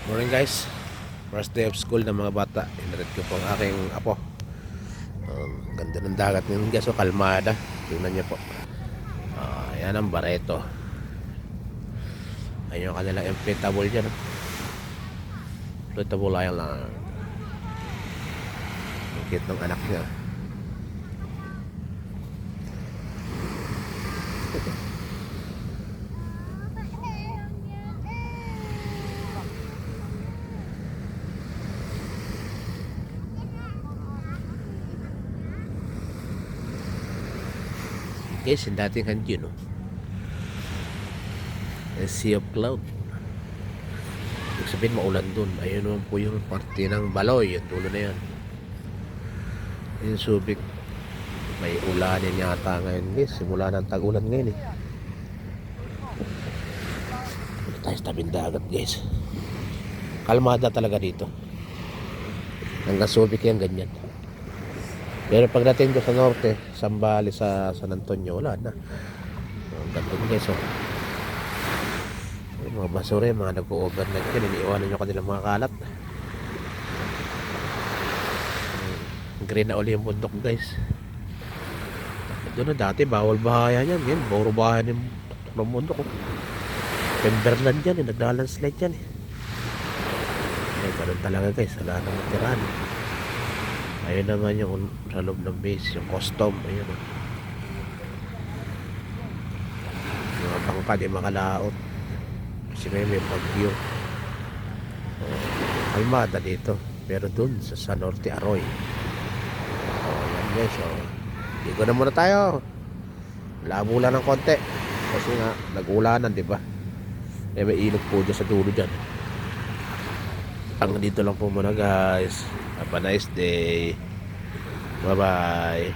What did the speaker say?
Morning guys, first day of school ng mga bata. Inarit ko po ang aking apo. Ganda ng dagat ngayon guys, so kalmada. Tingnan niyo po. Yan ang Bareto. Ayun yung kanilang inflatable dyan. Inflatable island. Ang cute ng anak niya. Guys, yung dating handyo, no? A sea of cloud. Ibig sabihin maulan dun. Ayun naman po yung parte ng Baloy. Yung dulo na yan. Yung Subic. May ulanin yata ngayon guys. Simula ng tag-ulan ngayon eh. Punta tayo sa tabing dagat guys. Kalmada talaga dito. Hanggang Subic yan ganyan. Pero pagdating ko sa norte, Sambales sa San Antonio, wala na. Ganito guys, oh. Yung mga basura, yung mga nag-overnight yan, iniiwanan nyo kanilang mga kalat. Green na uli yung bundok guys. Doon na dati, bawal bahayan yan. Yan, bawal bahayan yung bundok. Oh. Timberland yan, naglalandslide yan. Ay, ganun talaga guys, wala nang matirahan. Ayun naman yung sa loob ng base, yung custom. Ayun o. Mga bangka di makalaot. Kasi may bagyo. Kalmada dito. Pero dun sa Norte Aroy. Yan guys. Ligo na muna tayo. Labo lang ng konti. Kasi nga, nag-ulanan, di ba? May ilog po dyan sa dulo dyan. Hanggang dito lang po muna guys. Have a nice day. Bye bye.